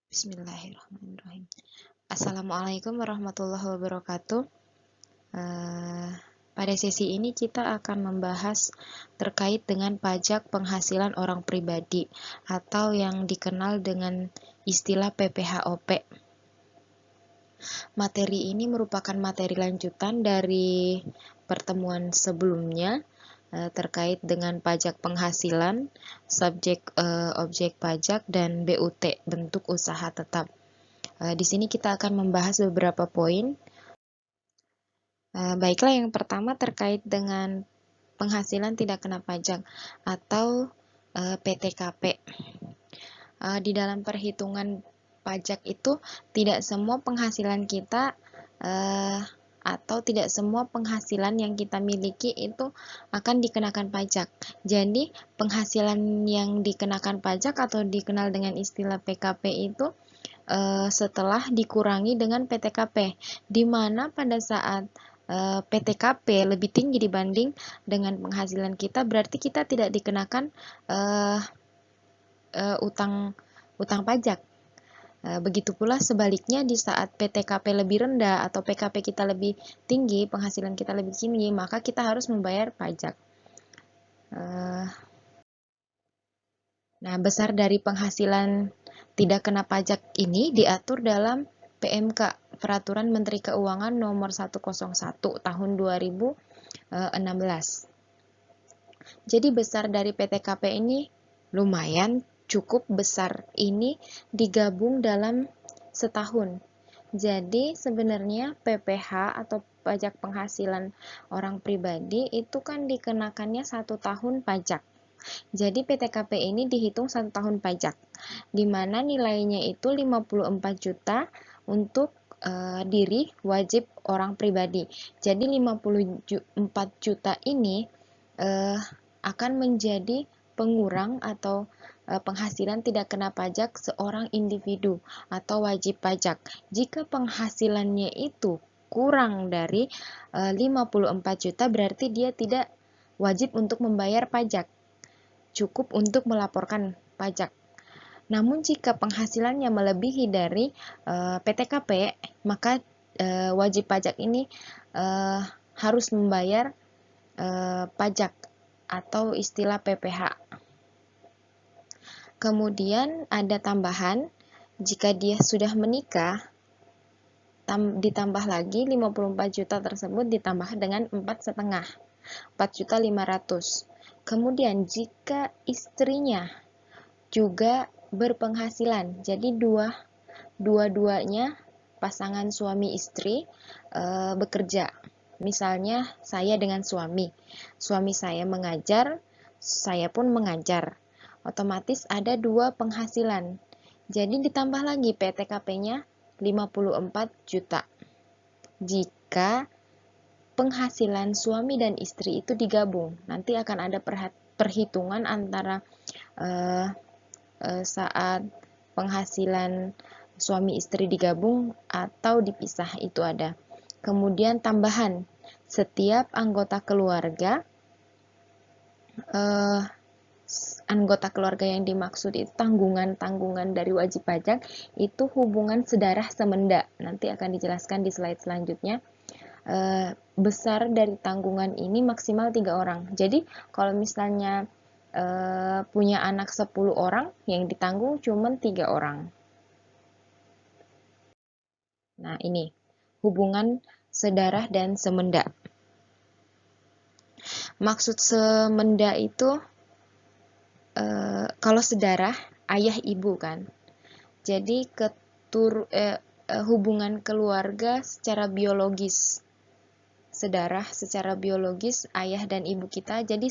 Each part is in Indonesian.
Bismillahirrahmanirrahim. Assalamualaikum warahmatullahi wabarakatuh. Pada sesi ini kita akan membahas terkait dengan pajak penghasilan orang pribadi atau yang dikenal dengan istilah PPHOP. Materi ini merupakan materi lanjutan dari pertemuan sebelumnya terkait dengan pajak penghasilan, subjek objek pajak, dan BUT, bentuk usaha tetap. Di sini kita akan membahas beberapa poin. Baiklah, yang pertama terkait dengan penghasilan tidak kena pajak atau PTKP. Di dalam perhitungan pajak itu tidak semua penghasilan kita atau tidak semua penghasilan yang kita miliki itu akan dikenakan pajak. Jadi penghasilan yang dikenakan pajak atau dikenal dengan istilah PKP itu setelah dikurangi dengan PTKP, di mana pada saat PTKP lebih tinggi dibanding dengan penghasilan kita, berarti kita tidak dikenakan utang pajak. Begitu pula sebaliknya, di saat PTKP lebih rendah atau PKP kita lebih tinggi, penghasilan kita lebih tinggi, maka kita harus membayar pajak. Nah, besar dari penghasilan tidak kena pajak ini diatur dalam PMK, Peraturan Menteri Keuangan Nomor 101 Tahun 2016. Jadi besar dari PTKP ini lumayan cukup besar, ini digabung dalam setahun. Jadi sebenarnya PPH atau pajak penghasilan orang pribadi itu kan dikenakannya 1 tahun pajak. Jadi PTKP ini dihitung 1 tahun pajak, di mana nilainya itu 54 juta untuk diri wajib orang pribadi. Jadi 54 juta ini akan menjadi pengurang atau penghasilan tidak kena pajak seorang individu atau wajib pajak. Jika penghasilannya itu kurang dari 54 juta, berarti dia tidak wajib untuk membayar pajak, cukup untuk melaporkan pajak. Namun jika penghasilannya melebihi dari PTKP, maka wajib pajak ini harus membayar pajak atau istilah PPH. Kemudian ada tambahan, jika dia sudah menikah, ditambah lagi 54 juta tersebut ditambah dengan 4,5, 4.500.000. Kemudian jika istrinya juga berpenghasilan, jadi dua-duanya pasangan suami istri bekerja. Misalnya saya dengan suami saya mengajar, saya pun mengajar. Otomatis ada 2 penghasilan. Jadi ditambah lagi PTKP-nya 54 juta. Jika penghasilan suami dan istri itu digabung, nanti akan ada perhitungan antara saat penghasilan suami istri digabung atau dipisah, itu ada. Kemudian tambahan, setiap anggota keluarga yang dimaksud itu tanggungan dari wajib pajak itu hubungan sedarah semenda. Nanti akan dijelaskan di slide selanjutnya. Besar dari tanggungan ini maksimal 3 orang. Jadi kalau misalnya punya anak 10 orang, yang ditanggung cuma 3 orang. Nah, ini hubungan sedarah dan semenda. Maksud semenda itu kalau sedarah ayah ibu kan. Jadi hubungan keluarga secara biologis. Sedarah secara biologis ayah dan ibu kita, jadi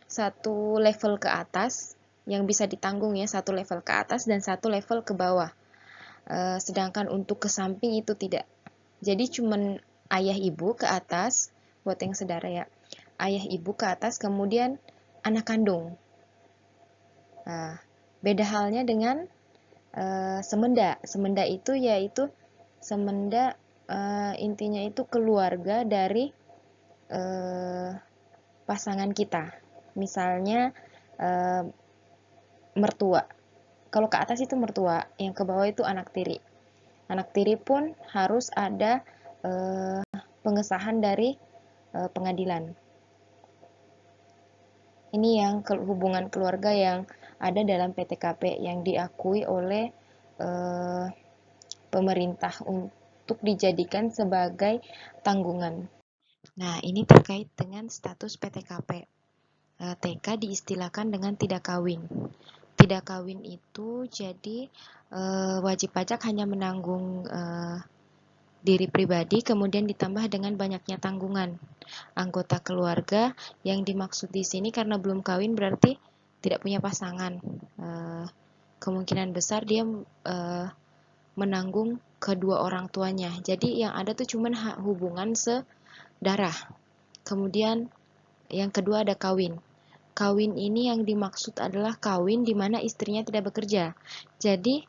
satu level ke atas yang bisa ditanggung ya, satu level ke atas dan satu level ke bawah. Sedangkan untuk ke samping itu tidak. Jadi cuman ayah ibu ke atas, buat yang saudara ya, ayah ibu ke atas, kemudian anak kandung. Nah, beda halnya dengan semenda. Semenda itu yaitu semenda intinya itu keluarga dari pasangan kita. Misalnya mertua. Kalau ke atas itu mertua, yang ke bawah itu anak tiri. Anak tiri pun harus ada pengesahan dari pengadilan. Ini yang hubungan keluarga yang ada dalam PTKP yang diakui oleh pemerintah untuk dijadikan sebagai tanggungan. Nah, ini terkait dengan status PTKP. TK diistilahkan dengan tidak kawin. Tidak kawin itu jadi wajib pajak hanya menanggung diri pribadi, kemudian ditambah dengan banyaknya tanggungan. Anggota keluarga yang dimaksud di sini karena belum kawin berarti tidak punya pasangan. Kemungkinan besar dia menanggung kedua orang tuanya. Jadi yang ada tuh cuman hubungan sedarah. Kemudian yang kedua ada kawin. Kawin ini yang dimaksud adalah kawin di mana istrinya tidak bekerja. Jadi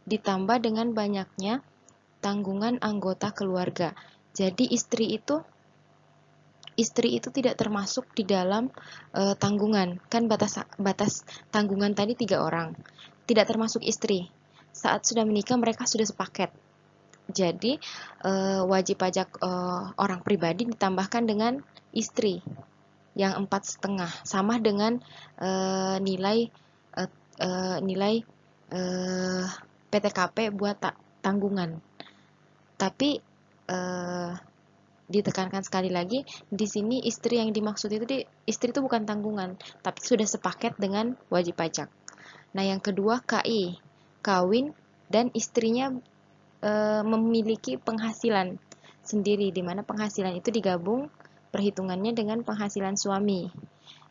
ditambah dengan banyaknya tanggungan anggota keluarga. Jadi istri itu tidak termasuk di dalam tanggungan. Kan batas tanggungan tadi 3 orang. Tidak termasuk istri. Saat sudah menikah mereka sudah sepaket. Jadi wajib pajak orang pribadi ditambahkan dengan istri yang 4,5 sama dengan nilai PTKP buat tanggungan. Tapi ditekankan sekali lagi, di sini istri yang dimaksud itu istri itu bukan tanggungan, tapi sudah sepaket dengan wajib pajak. Nah, yang kedua KI, kawin dan istrinya memiliki penghasilan sendiri, di mana penghasilan itu digabung perhitungannya dengan penghasilan suami.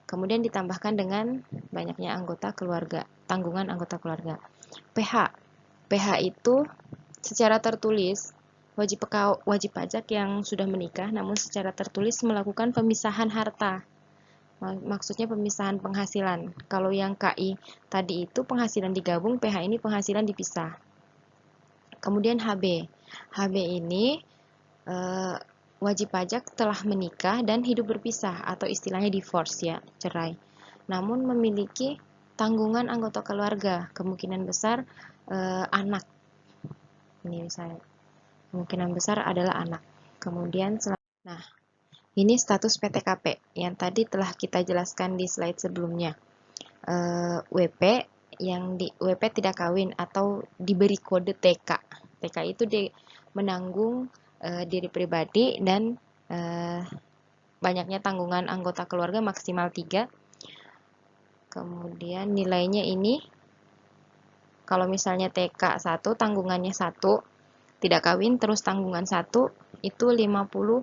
Kemudian ditambahkan dengan banyaknya anggota keluarga, tanggungan anggota keluarga. PH itu secara tertulis wajib pajak yang sudah menikah namun secara tertulis melakukan pemisahan harta. Maksudnya pemisahan penghasilan. Kalau yang KI tadi itu penghasilan digabung, PH ini penghasilan dipisah. Kemudian HB. HB ini wajib pajak telah menikah dan hidup berpisah atau istilahnya divorce ya, cerai. Namun memiliki tanggungan anggota keluarga, kemungkinan besar anak. Ini saya kemungkinan besar adalah anak. Kemudian nah, ini status PTKP yang tadi telah kita jelaskan di slide sebelumnya. WP yang di WP tidak kawin atau diberi kode TK. TK itu menanggung diri pribadi dan banyaknya tanggungan anggota keluarga maksimal 3. Kemudian nilainya ini kalau misalnya TK 1 tanggungannya 1, tidak kawin terus tanggungan 1 itu 58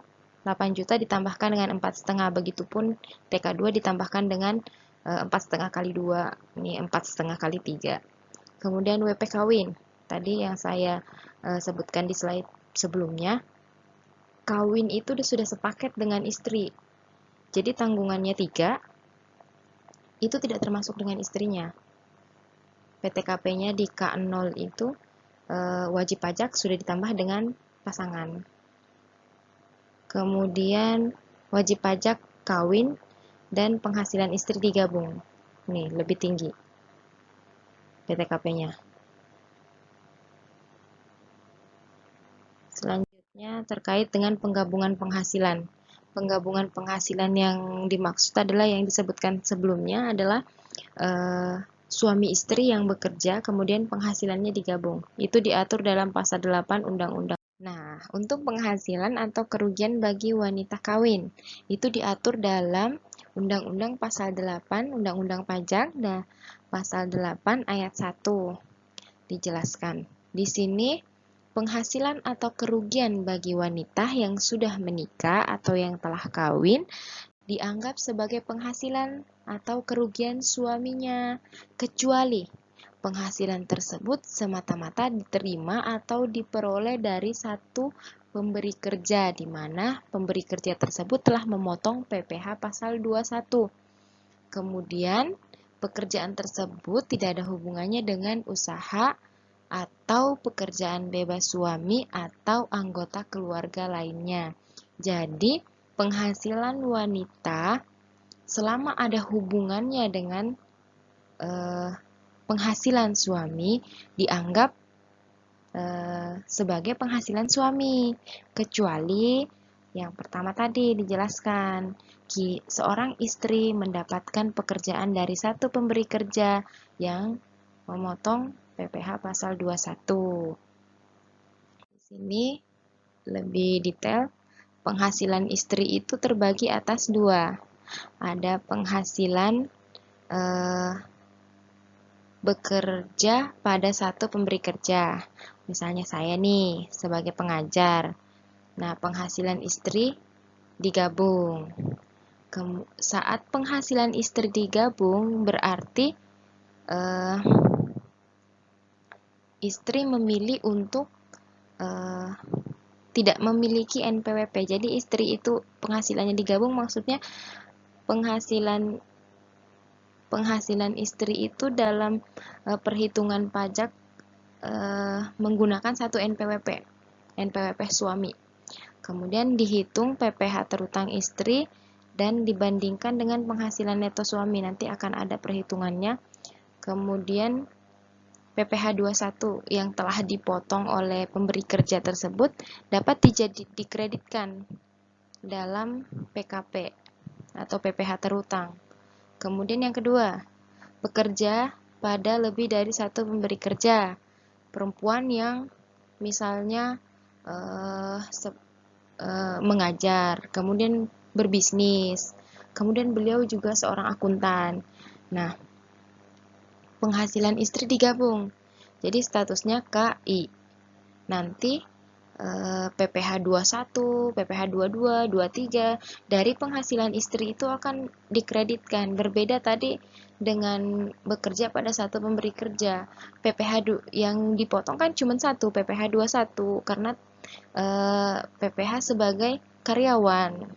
juta ditambahkan dengan 4,5. Begitupun TK 2 ditambahkan dengan 4,5 kali 2, ini 4,5 kali 3. Kemudian WP kawin, tadi yang saya sebutkan di slide sebelumnya, kawin itu sudah sepaket dengan istri. Jadi tanggungannya 3, itu tidak termasuk dengan istrinya. PTKP-nya di K0 itu wajib pajak sudah ditambah dengan pasangan. Kemudian wajib pajak kawin dan penghasilan istri digabung. Nih, lebih tinggi PTKP-nya. Selanjutnya terkait dengan penggabungan penghasilan. Penggabungan penghasilan yang dimaksud adalah yang disebutkan sebelumnya adalah suami istri yang bekerja kemudian penghasilannya digabung. Itu diatur dalam pasal 8 Undang-Undang. Nah, untuk penghasilan atau kerugian bagi wanita kawin itu diatur dalam Undang-Undang pasal 8 Undang-Undang Pajak dan pasal 8 ayat 1 dijelaskan. Di sini penghasilan atau kerugian bagi wanita yang sudah menikah atau yang telah kawin dianggap sebagai penghasilan atau kerugian suaminya, kecuali penghasilan tersebut semata-mata diterima atau diperoleh dari satu pemberi kerja, di mana pemberi kerja tersebut telah memotong PPh pasal 21. Kemudian, pekerjaan tersebut tidak ada hubungannya dengan usaha atau pekerjaan bebas suami atau anggota keluarga lainnya. Jadi, penghasilan wanita selama ada hubungannya dengan penghasilan suami dianggap sebagai penghasilan suami, kecuali yang pertama tadi dijelaskan, seorang istri mendapatkan pekerjaan dari satu pemberi kerja yang memotong PPh pasal 21. Di sini lebih detail, penghasilan istri itu terbagi atas dua. Ada penghasilan bekerja pada satu pemberi kerja. Misalnya saya nih sebagai pengajar. Nah, penghasilan istri digabung. Saat penghasilan istri digabung berarti istri memilih untuk tidak memiliki NPWP. Jadi istri itu penghasilannya digabung, maksudnya penghasilan istri itu dalam perhitungan pajak menggunakan satu NPWP suami. Kemudian dihitung PPh terutang istri dan dibandingkan dengan penghasilan neto suami. Nanti akan ada perhitungannya. Kemudian PPh 21 yang telah dipotong oleh pemberi kerja tersebut dapat dikreditkan dalam PKP atau PPh terutang. Kemudian yang kedua, bekerja pada lebih dari satu pemberi kerja. Perempuan yang misalnya mengajar, kemudian berbisnis, kemudian beliau juga seorang akuntan. Nah, penghasilan istri digabung, jadi statusnya KI. Nanti PPh 21, PPh 22, 23 dari penghasilan istri itu akan dikreditkan. Berbeda tadi dengan bekerja pada satu pemberi kerja. PPh yang dipotong kan cuma satu, PPh 21 karena PPh sebagai karyawan.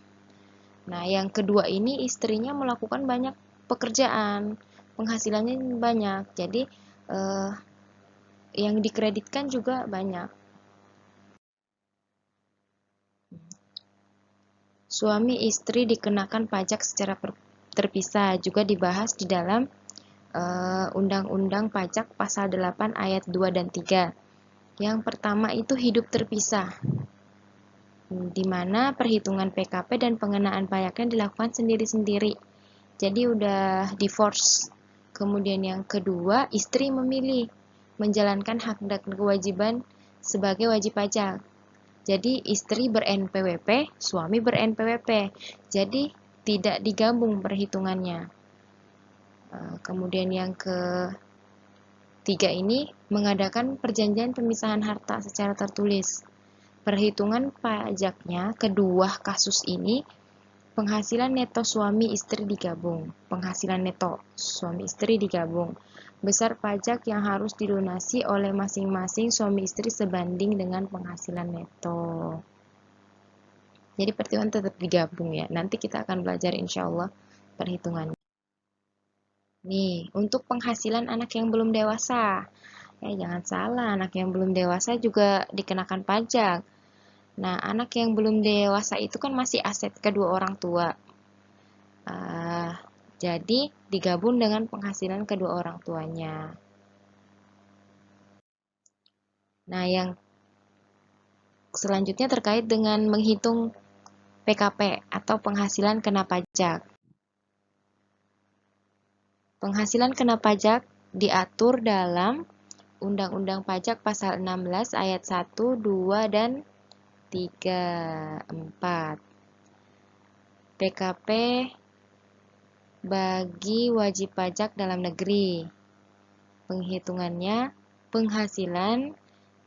Nah, yang kedua ini istrinya melakukan banyak pekerjaan, penghasilannya banyak. Jadi yang dikreditkan juga banyak. Suami istri dikenakan pajak secara terpisah, juga dibahas di dalam Undang-Undang Pajak Pasal 8 Ayat 2 dan 3. Yang pertama itu hidup terpisah, di mana perhitungan PKP dan pengenaan pajaknya dilakukan sendiri-sendiri. Jadi udah divorce. Kemudian yang kedua, istri memilih menjalankan hak dan kewajiban sebagai wajib pajak. Jadi istri ber-NPWP, suami ber-NPWP. Jadi tidak digabung perhitungannya. Kemudian yang ketiga ini mengadakan perjanjian pemisahan harta secara tertulis. Perhitungan pajaknya kedua kasus ini penghasilan neto suami istri digabung. Penghasilan neto suami istri digabung. Besar pajak yang harus dilunasi oleh masing-masing suami istri sebanding dengan penghasilan neto. Jadi perhitungan tetap digabung ya. Nanti kita akan belajar insya Allah perhitungannya. Nih, untuk penghasilan anak yang belum dewasa. Jangan salah, anak yang belum dewasa juga dikenakan pajak. Nah, anak yang belum dewasa itu kan masih aset kedua orang tua. Jadi digabung dengan penghasilan kedua orang tuanya. Nah, yang selanjutnya terkait dengan menghitung PKP atau penghasilan kena pajak. Penghasilan kena pajak diatur dalam Undang-Undang Pajak Pasal 16 Ayat 1, 2, dan 3, 4. PKP bagi wajib pajak dalam negeri. Penghitungannya, penghasilan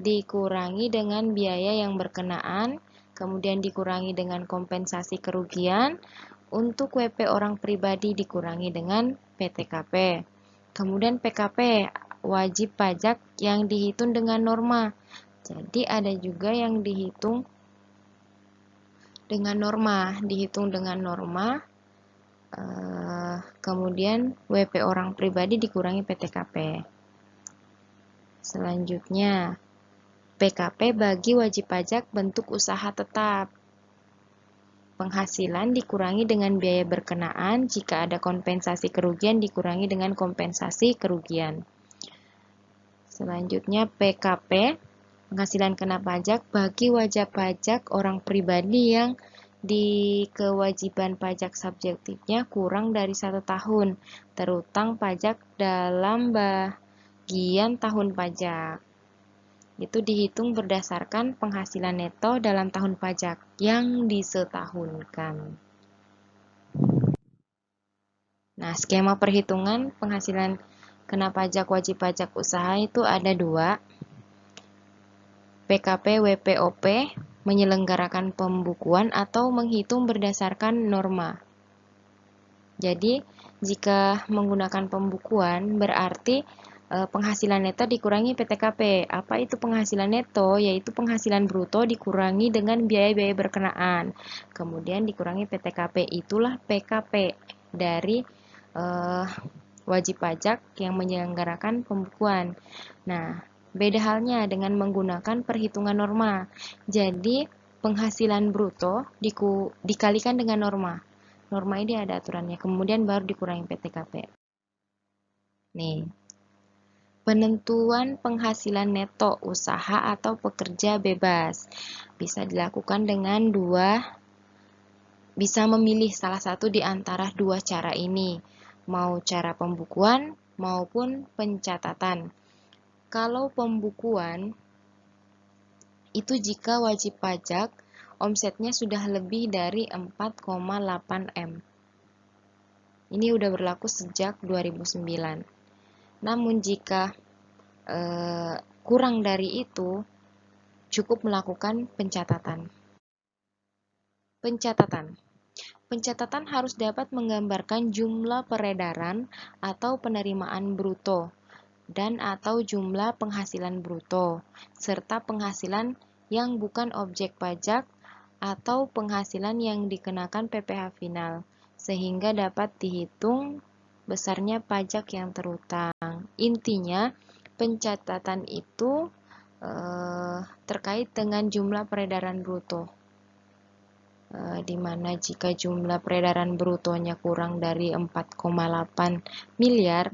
dikurangi dengan biaya yang berkenaan, kemudian dikurangi dengan kompensasi kerugian, untuk WP orang pribadi dikurangi dengan PTKP. Kemudian PKP, wajib pajak yang dihitung dengan norma. Jadi ada juga yang dihitung dengan norma, kemudian WP orang pribadi dikurangi PTKP. Selanjutnya, PKP bagi wajib pajak bentuk usaha tetap. penghasilan dikurangi dengan biaya berkenaan, jika ada kompensasi kerugian dikurangi dengan kompensasi kerugian. Selanjutnya PKP, penghasilan kena pajak bagi wajib pajak orang pribadi yang di kewajiban pajak subjektifnya kurang dari 1 tahun, terutang pajak dalam bagian tahun pajak. Itu dihitung berdasarkan penghasilan neto dalam tahun pajak yang disetahunkan. Nah, skema perhitungan penghasilan kena pajak wajib pajak usaha itu ada 2. PKP WPOP menyelenggarakan pembukuan atau menghitung berdasarkan norma. Jadi, jika menggunakan pembukuan berarti penghasilan neto dikurangi PTKP. Apa itu penghasilan neto? Yaitu penghasilan bruto dikurangi dengan biaya-biaya berkenaan. Kemudian dikurangi PTKP. Itulah PKP dari wajib pajak yang menyelenggarakan pembukuan. Nah, beda halnya dengan menggunakan perhitungan norma. Jadi, penghasilan bruto dikalikan dengan norma. Norma ini ada aturannya, kemudian baru dikurangi PTKP. Nih, penentuan penghasilan neto usaha atau pekerja bebas bisa dilakukan dengan bisa memilih salah satu di antara 2 cara ini, mau cara pembukuan maupun pencatatan. Kalau pembukuan itu jika wajib pajak omsetnya sudah lebih dari 4,8 M. Ini udah berlaku sejak 2009. Namun jika kurang dari itu, cukup melakukan pencatatan. Pencatatan harus dapat menggambarkan jumlah peredaran atau penerimaan bruto dan atau jumlah penghasilan bruto, serta penghasilan yang bukan objek pajak atau penghasilan yang dikenakan PPh final, sehingga dapat dihitung besarnya pajak yang terutang. Intinya, pencatatan itu terkait dengan jumlah peredaran bruto, di mana jika jumlah peredaran brutonya kurang dari 4,8 miliar,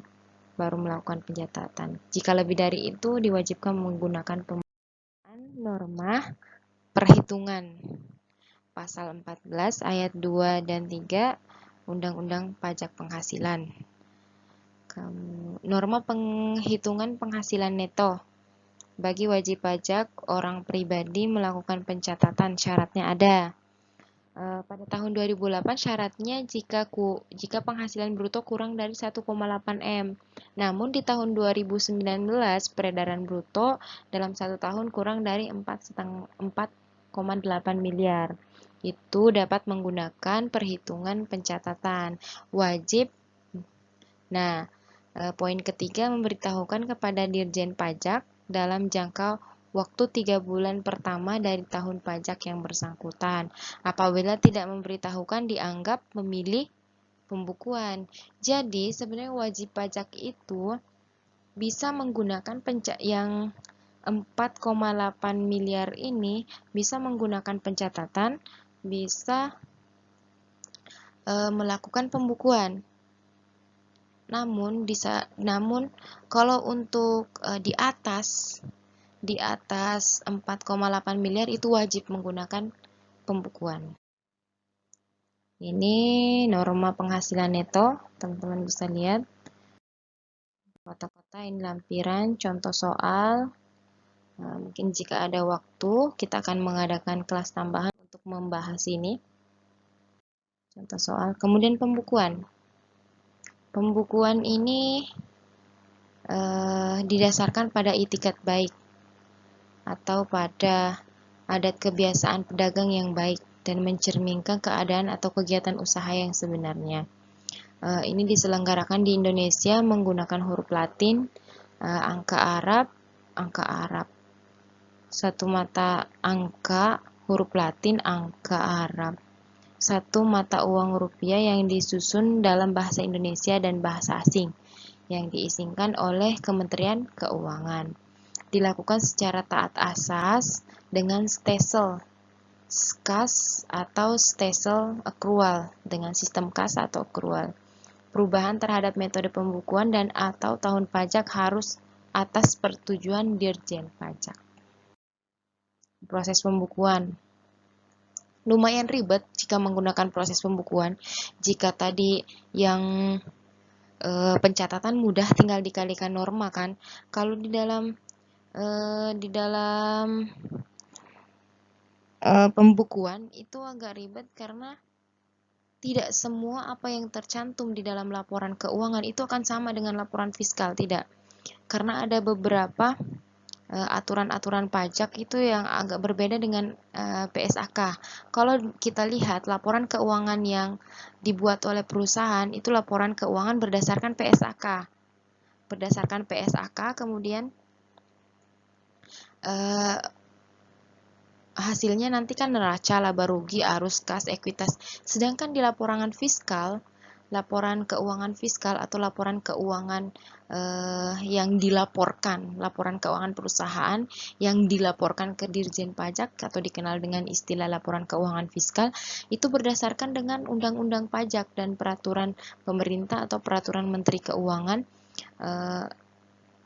baru melakukan pencatatan. Jika lebih dari itu, diwajibkan menggunakan penggunaan norma perhitungan. Pasal 14 ayat 2 dan 3 Undang-Undang Pajak Penghasilan. Norma penghitungan penghasilan neto. Bagi wajib pajak orang pribadi melakukan pencatatan, syaratnya ada. Pada tahun 2008 syaratnya jika penghasilan bruto kurang dari 1,8 M. Namun di tahun 2019 peredaran bruto dalam 1 tahun kurang dari 4,8 miliar. Itu dapat menggunakan perhitungan pencatatan. Wajib. Nah, poin ketiga memberitahukan kepada Dirjen Pajak dalam jangka waktu 3 bulan pertama dari tahun pajak yang bersangkutan. Apabila tidak memberitahukan dianggap memilih pembukuan. Jadi, sebenarnya wajib pajak itu bisa menggunakan yang 4,8 miliar ini bisa menggunakan pencatatan, bisa melakukan pembukuan. Namun kalau untuk di atas 4,8 miliar itu wajib menggunakan pembukuan. Ini norma penghasilan neto, teman-teman bisa lihat. Kota-kota ini lampiran, contoh soal. Mungkin jika ada waktu, kita akan mengadakan kelas tambahan untuk membahas ini. Contoh soal. Kemudian pembukuan. Pembukuan ini didasarkan pada itikat baik atau pada adat kebiasaan pedagang yang baik dan mencerminkan keadaan atau kegiatan usaha yang sebenarnya. Ini diselenggarakan di Indonesia menggunakan huruf Latin, angka Arab, satu mata angka huruf Latin, angka Arab, satu mata uang rupiah yang disusun dalam bahasa Indonesia dan bahasa asing, yang diizinkan oleh Kementerian Keuangan. Dilakukan secara taat asas dengan stesel. kas atau stesel accrual dengan sistem kas atau accrual. Perubahan terhadap metode pembukuan dan atau tahun pajak harus atas persetujuan Dirjen Pajak. Proses pembukuan lumayan ribet jika menggunakan proses pembukuan. Jika tadi yang pencatatan mudah tinggal dikalikan norma kan. Kalau di dalam pembukuan itu agak ribet karena tidak semua apa yang tercantum di dalam laporan keuangan itu akan sama dengan laporan fiskal, tidak. Karena ada beberapa aturan-aturan pajak itu yang agak berbeda dengan PSAK. Kalau kita lihat laporan keuangan yang dibuat oleh perusahaan itu laporan keuangan berdasarkan PSAK. Berdasarkan PSAK kemudian hasilnya nanti kan neraca, laba rugi, arus kas, ekuitas. Sedangkan di laporan fiskal, laporan keuangan fiskal atau laporan keuangan yang dilaporkan, laporan keuangan perusahaan yang dilaporkan ke Dirjen Pajak atau dikenal dengan istilah laporan keuangan fiskal, itu berdasarkan dengan undang-undang pajak dan peraturan pemerintah atau peraturan Menteri Keuangan.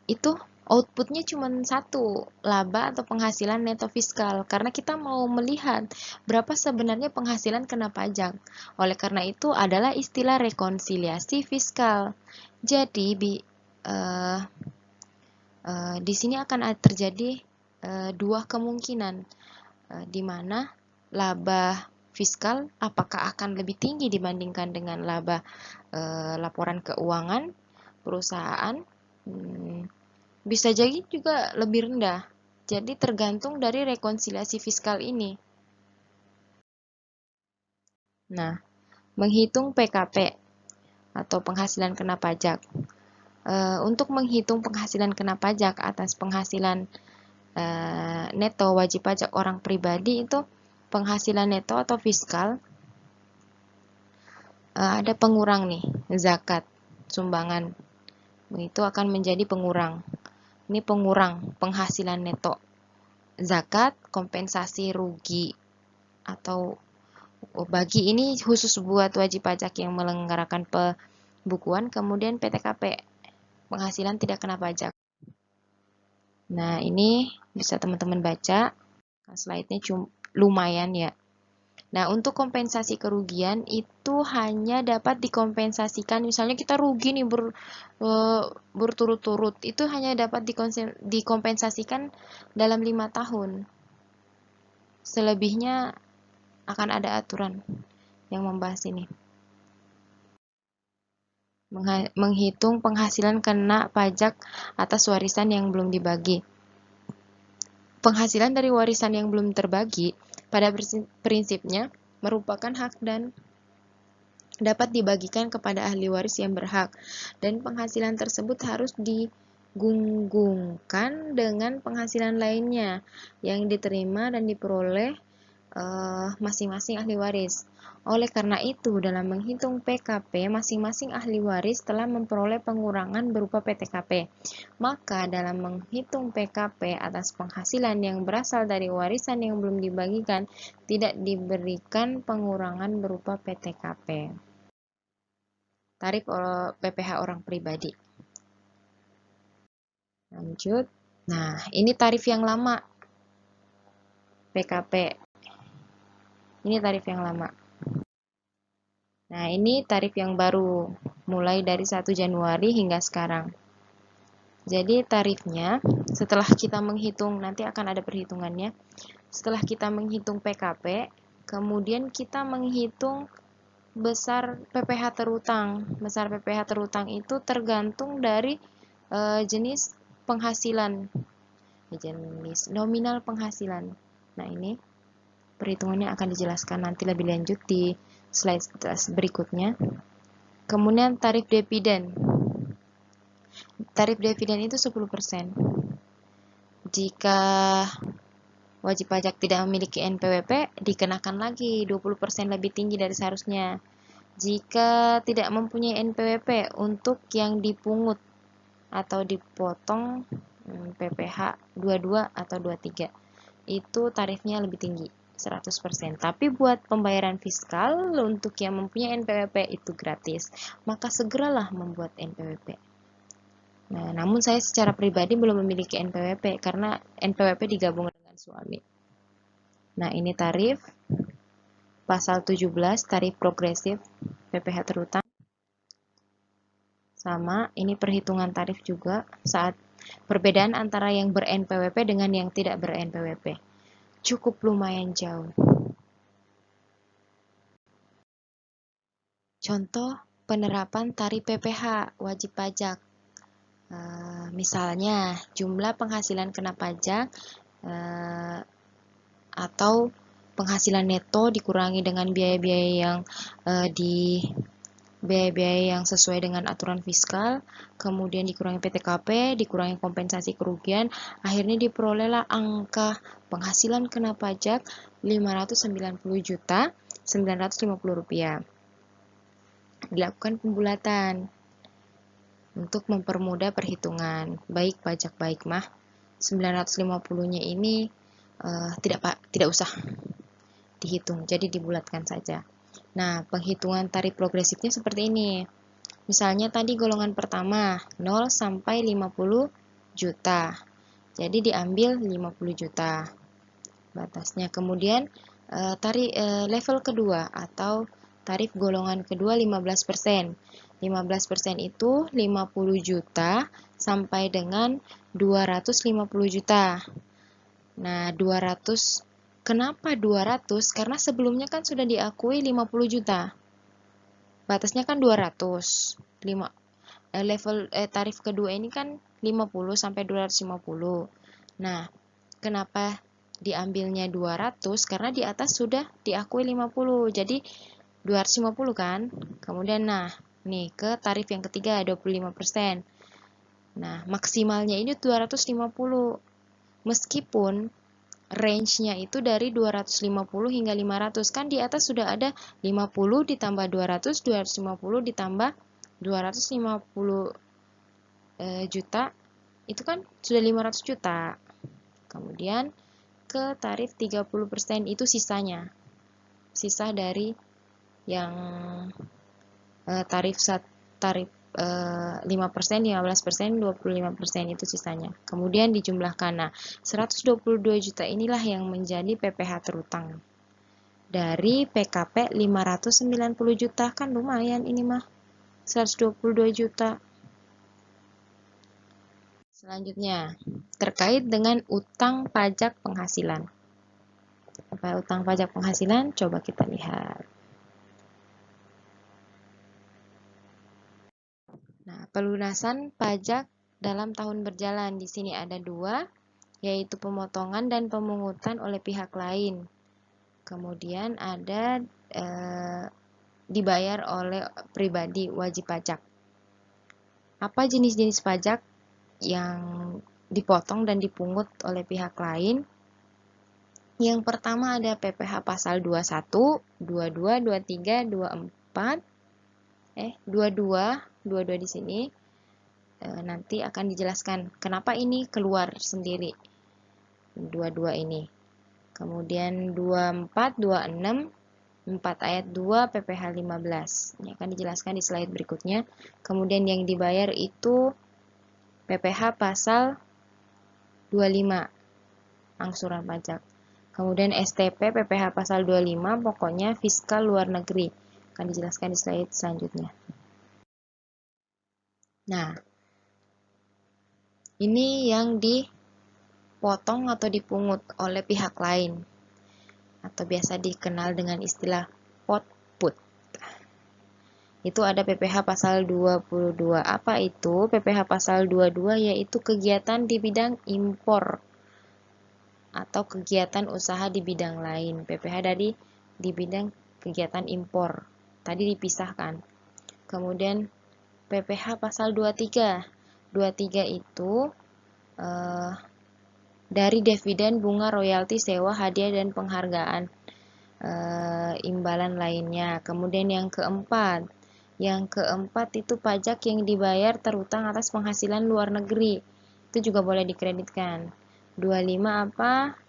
Itu outputnya cuma satu, laba atau penghasilan neto fiskal, karena kita mau melihat berapa sebenarnya penghasilan kena pajak. Oleh karena itu adalah istilah rekonsiliasi fiskal. Jadi di sini akan terjadi dua kemungkinan, di mana laba fiskal apakah akan lebih tinggi dibandingkan dengan laba laporan keuangan perusahaan. Bisa jadi juga lebih rendah. Jadi tergantung dari rekonsiliasi fiskal ini. Nah, menghitung PKP atau penghasilan kena pajak. Untuk menghitung penghasilan kena pajak atas penghasilan neto wajib pajak orang pribadi itu penghasilan neto atau fiskal ada pengurang nih, zakat, sumbangan. Itu akan menjadi pengurang. Ini pengurang penghasilan neto. Zakat, kompensasi rugi atau bagi ini khusus buat wajib pajak yang menyelenggarakan pembukuan, kemudian PTKP, penghasilan tidak kena pajak. Nah, ini bisa teman-teman baca. Slide-nya lumayan ya. Nah, untuk kompensasi kerugian itu hanya dapat dikompensasikan, misalnya kita rugi nih berturut-turut, itu hanya dapat dikompensasikan dalam 5 tahun. Selebihnya akan ada aturan yang membahas ini. Menghitung penghasilan kena pajak atas warisan yang belum dibagi. Penghasilan dari warisan yang belum terbagi pada prinsipnya merupakan hak dan dapat dibagikan kepada ahli waris yang berhak, dan penghasilan tersebut harus digunggungkan dengan penghasilan lainnya yang diterima dan diperoleh masing-masing ahli waris. Oleh karena itu, dalam menghitung PKP, masing-masing ahli waris telah memperoleh pengurangan berupa PTKP. Maka, dalam menghitung PKP atas penghasilan yang berasal dari warisan yang belum dibagikan, tidak diberikan pengurangan berupa PTKP. Tarif PPh orang pribadi. Lanjut. Nah, ini tarif yang lama. PKP. Ini tarif yang lama. Nah, ini tarif yang baru, mulai dari 1 Januari hingga sekarang. Jadi tarifnya, setelah kita menghitung, nanti akan ada perhitungannya. Setelah kita menghitung PKP, kemudian kita menghitung besar PPh terutang. Besar PPh terutang itu tergantung dari jenis penghasilan. Jenis nominal penghasilan. Nah, ini perhitungannya akan dijelaskan nanti lebih lanjut di slide berikutnya. Kemudian tarif dividen. Tarif dividen itu 10%. Jika wajib pajak tidak memiliki NPWP, dikenakan lagi 20% lebih tinggi dari seharusnya. Jika tidak mempunyai NPWP untuk yang dipungut atau dipotong PPh 22 atau 23, itu tarifnya lebih tinggi. 100%. Tapi buat pembayaran fiskal untuk yang mempunyai NPWP itu gratis. Maka segeralah membuat NPWP. Nah, namun saya secara pribadi belum memiliki NPWP karena NPWP digabung dengan suami. Nah, ini tarif pasal 17 tarif progresif PPh terutang. Sama, ini perhitungan tarif juga saat perbedaan antara yang ber-NPWP dengan yang tidak ber-NPWP. Cukup lumayan jauh. Contoh penerapan tarif PPh wajib pajak. Misalnya, jumlah penghasilan kena pajak atau penghasilan neto dikurangi dengan biaya-biaya yang biaya-biaya yang sesuai dengan aturan fiskal, kemudian dikurangi PTKP, dikurangi kompensasi kerugian, akhirnya diperolehlah angka penghasilan kena pajak 590.950 rupiah. Dilakukan pembulatan untuk mempermudah perhitungan, baik pajak baik mah 950-nya ini tidak usah dihitung, jadi dibulatkan saja. Nah, penghitungan tarif progresifnya seperti ini. Misalnya tadi golongan pertama 0 sampai 50 juta. Jadi diambil 50 juta batasnya. Kemudian level kedua atau tarif golongan kedua 15%. 15% itu 50 juta sampai dengan 250 juta. Nah, 200 kenapa 200? Karena sebelumnya kan sudah diakui 50 juta. Batasnya kan 200. Tarif kedua ini kan 50 sampai 250. Nah, kenapa diambilnya 200? Karena di atas sudah diakui 50. Jadi 250 kan? Kemudian nih ke tarif yang ketiga 25%. Nah, maksimalnya ini 250. Meskipun range-nya itu dari 250 hingga 500. Kan di atas sudah ada 50 ditambah 200, 250 ditambah 250 juta. Itu kan sudah 500 juta. Kemudian ke tarif 30% itu sisanya. Sisa dari yang tarif 5%, 15%, 25% itu sisanya. Kemudian dijumlahkan. Nah, 122 juta inilah yang menjadi PPh terutang. Dari PKP 590 juta, kan lumayan ini mah. 122 juta. Selanjutnya, terkait dengan utang pajak penghasilan. Apa utang pajak penghasilan? Coba kita lihat. Nah, pelunasan pajak dalam tahun berjalan. Di sini ada dua, yaitu pemotongan dan pemungutan oleh pihak lain. Kemudian ada dibayar oleh pribadi wajib pajak. Apa jenis-jenis pajak yang dipotong dan dipungut oleh pihak lain? Yang pertama ada PPh pasal 21, 22, 23, 24. 22 di sini. Nanti akan dijelaskan kenapa ini keluar sendiri. 22 ini. Kemudian 24, 26, 4 ayat 2 PPh 15. Ini akan dijelaskan di slide berikutnya. Kemudian yang dibayar itu PPh pasal 25, angsuran pajak. Kemudian STP PPh pasal 25, pokoknya fiskal luar negeri. Akan dijelaskan di slide selanjutnya. Nah, ini yang dipotong atau dipungut oleh pihak lain, atau biasa dikenal dengan istilah output. Itu ada PPh pasal 22. Apa itu? PPh pasal 22 yaitu kegiatan di bidang impor atau kegiatan usaha di bidang lain. PPh dari di bidang kegiatan impor. Tadi dipisahkan. Kemudian PPh pasal 23. 23 itu dari dividen, bunga, royalti, sewa, hadiah, dan penghargaan imbalan lainnya. Kemudian yang keempat itu pajak yang dibayar terutang atas penghasilan luar negeri. Itu juga boleh dikreditkan. 25 apa?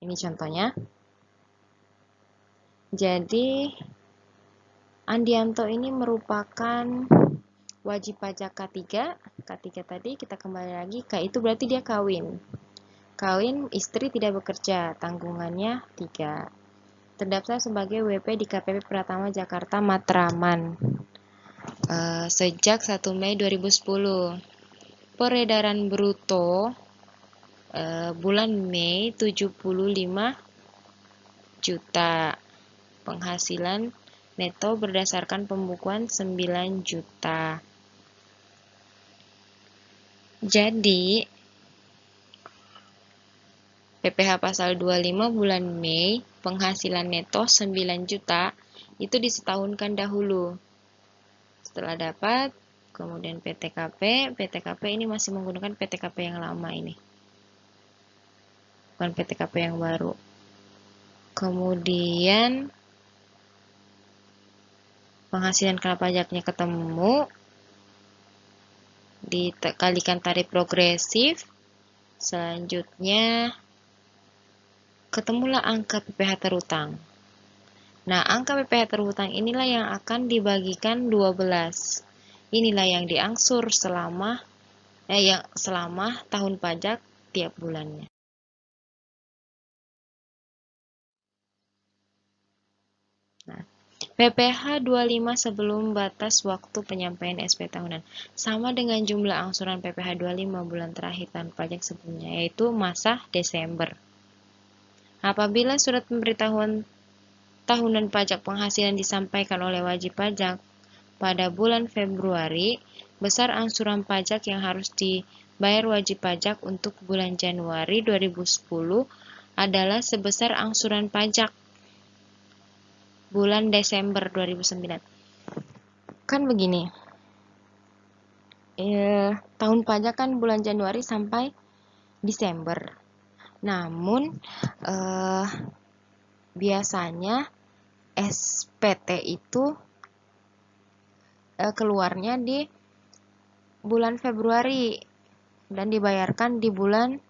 Ini contohnya. Jadi, Andianto ini merupakan wajib pajak K3. K3 tadi kita kembali lagi, K itu berarti dia kawin. Kawin, istri tidak bekerja, tanggungannya 3. Terdaftar sebagai WP di KPP Pratama Jakarta Matraman sejak 1 Mei 2010. Peredaran bruto bulan Mei 75 juta. Penghasilan neto berdasarkan pembukuan 9 juta. Jadi, PPh pasal 25 bulan Mei, penghasilan neto 9 juta, itu disetahunkan dahulu. Setelah dapat, kemudian PTKP ini masih menggunakan PTKP yang lama ini. Bukan PTKP yang baru. Kemudian, penghasilan kena pajaknya ketemu, dikalikan tarif progresif, selanjutnya ketemulah angka PPh terhutang. Nah, angka PPh terhutang inilah yang akan dibagikan 12. Inilah yang diangsur selama tahun pajak tiap bulannya. Nah, PPh 25 sebelum batas waktu penyampaian SP tahunan. Sama dengan jumlah angsuran PPh 25 bulan terakhir tahun pajak sebelumnya, yaitu masa Desember. Apabila surat pemberitahuan tahunan pajak penghasilan disampaikan oleh wajib pajak pada bulan Februari, besar angsuran pajak yang harus dibayar wajib pajak untuk bulan Januari 2010 adalah sebesar angsuran pajak bulan Desember 2009. Kan begini, tahun pajak kan bulan Januari sampai Desember. Namun, biasanya SPT itu keluarnya di bulan Februari dan dibayarkan di bulan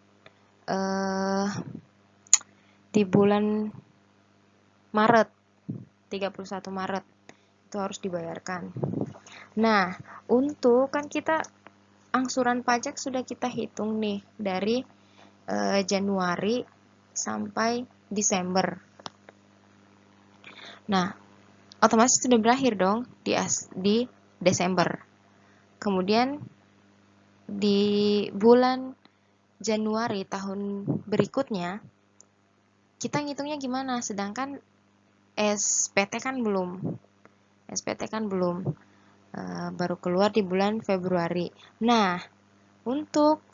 Maret, 31 Maret itu harus dibayarkan. Nah, untuk kan kita angsuran pajak sudah kita hitung nih dari Januari sampai Desember. Nah, otomatis sudah berakhir dong di Desember. Kemudian di bulan Januari tahun berikutnya kita ngitungnya gimana? Sedangkan SPT kan belum. Baru keluar di bulan Februari. Nah, untuk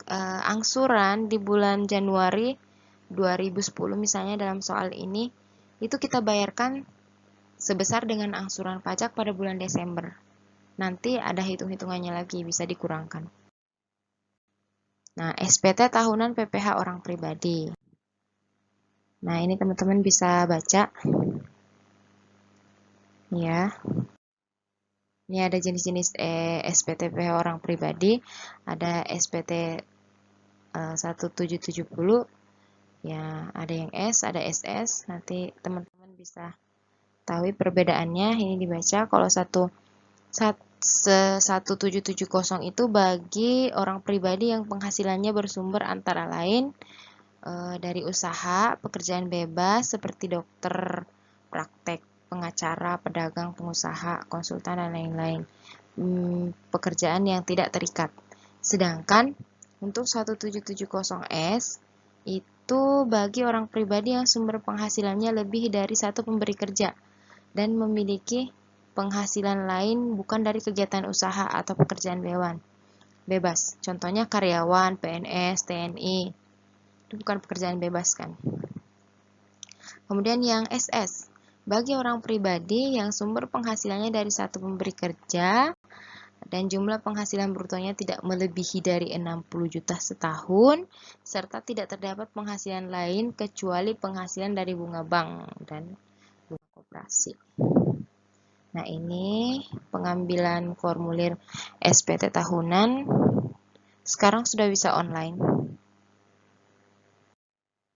angsuran di bulan Januari 2010 misalnya dalam soal ini, itu kita bayarkan sebesar dengan angsuran pajak pada bulan Desember. Nanti ada hitung-hitungannya lagi, bisa dikurangkan. Nah, SPT tahunan PPh orang pribadi. Nah, ini teman-teman bisa baca. Ya. Ini ada jenis-jenis SPT PPh orang pribadi. Ada SPT 1770. Ya, ada yang S, ada SS. Nanti teman-teman bisa tahu perbedaannya. Ini dibaca. Kalau 1770 itu bagi orang pribadi yang penghasilannya bersumber antara lain dari usaha, pekerjaan bebas seperti dokter, praktek, pengacara, pedagang, pengusaha, konsultan, dan lain-lain. Pekerjaan yang tidak terikat. Sedangkan untuk 1770S itu bagi orang pribadi yang sumber penghasilannya lebih dari satu pemberi kerja dan memiliki penghasilan lain bukan dari kegiatan usaha atau pekerjaan bebas. Contohnya karyawan, PNS, TNI. Itu bukan pekerjaan bebas kan. Kemudian yang SS, bagi orang pribadi yang sumber penghasilannya dari satu pemberi kerja dan jumlah penghasilan brutonya tidak melebihi dari 60 juta setahun, serta tidak terdapat penghasilan lain kecuali penghasilan dari bunga bank dan bunga koperasi. Nah, ini pengambilan formulir SPT tahunan sekarang sudah bisa online.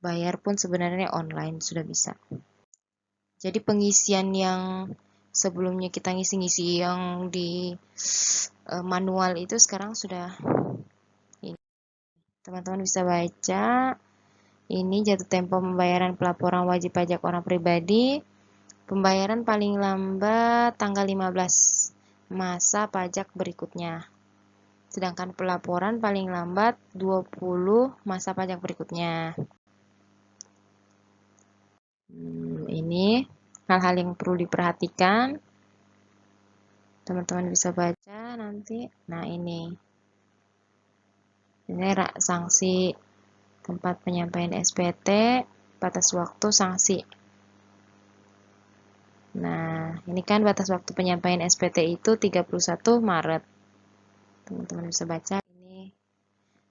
bayar pun sebenarnya online sudah bisa. Jadi pengisian yang sebelumnya kita ngisi-ngisi yang di manual itu sekarang sudah ini. Teman-teman bisa baca. Ini jatuh tempo pembayaran pelaporan wajib pajak orang pribadi. Pembayaran paling lambat tanggal 15 masa pajak berikutnya. Sedangkan pelaporan paling lambat 20 masa pajak berikutnya. Ini hal-hal yang perlu diperhatikan. Teman-teman bisa baca nanti. Nah, ini sanksi tempat penyampaian SPT, batas waktu sanksi. Nah, ini kan batas waktu penyampaian SPT itu 31 Maret. Teman-teman bisa baca. Ini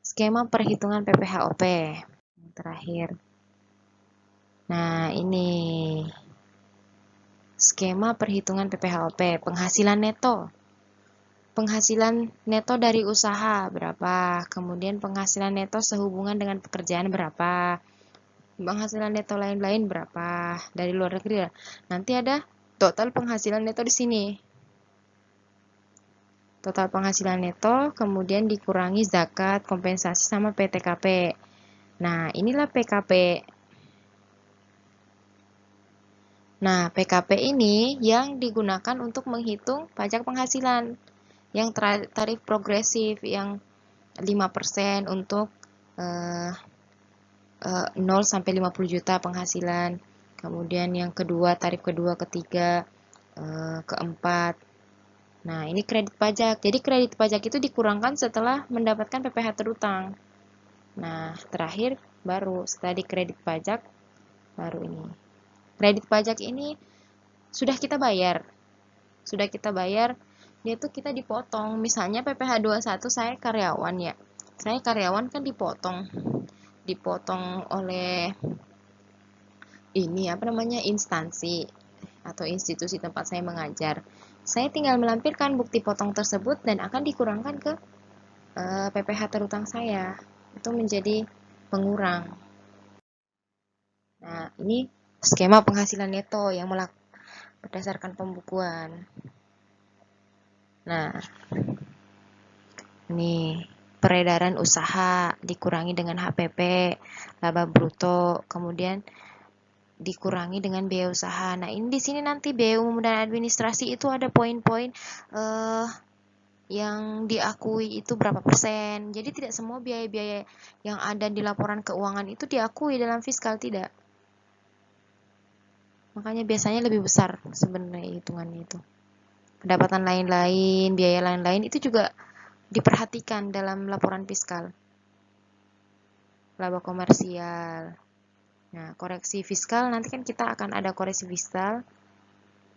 skema perhitungan PPHOP yang terakhir. Nah, ini skema perhitungan PPHOP, penghasilan neto. Penghasilan neto dari usaha berapa? Kemudian penghasilan neto sehubungan dengan pekerjaan berapa? Penghasilan neto lain-lain berapa? Dari luar negeri ya. Nanti ada total penghasilan neto di sini. Total penghasilan neto, kemudian dikurangi zakat, kompensasi sama PTKP. Nah, inilah PKP. Nah, PKP ini yang digunakan untuk menghitung pajak penghasilan. Yang tarif progresif, yang 5% untuk 0 sampai 50 juta penghasilan. Kemudian yang kedua, tarif kedua, ketiga, keempat. Nah, ini kredit pajak. Jadi kredit pajak itu dikurangkan setelah mendapatkan PPh terutang. Nah, terakhir baru setelah di kredit pajak baru ini. Kredit pajak ini sudah kita bayar. Sudah kita bayar, dia tuh kita dipotong. Misalnya PPh 21 saya karyawan ya. Saya karyawan kan dipotong oleh ini apa namanya instansi atau institusi tempat saya mengajar. Saya tinggal melampirkan bukti potong tersebut dan akan dikurangkan ke PPh terutang saya. Itu menjadi pengurang. Nah, ini skema penghasilan neto yang berdasarkan pembukuan. Nah, ini peredaran usaha dikurangi dengan HPP, laba bruto, kemudian dikurangi dengan biaya usaha. Nah, ini di sini nanti biaya umum dan administrasi itu ada poin-poin yang diakui itu berapa persen. Jadi tidak semua biaya-biaya yang ada di laporan keuangan itu diakui dalam fiskal, tidak. Makanya biasanya lebih besar sebenarnya hitungannya itu. Pendapatan lain-lain, biaya lain-lain itu juga diperhatikan dalam laporan fiskal. Laba komersial. Nah, koreksi fiskal nanti kan kita akan ada koreksi fiskal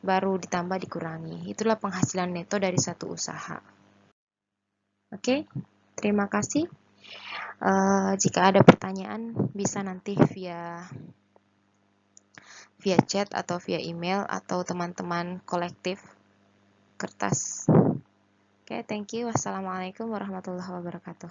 baru ditambah dikurangi. Itulah penghasilan neto dari satu usaha. Oke, terima kasih. Jika ada pertanyaan bisa nanti via chat atau via email atau teman-teman kolektif kertas. Oke, thank you. Wassalamualaikum warahmatullahi wabarakatuh.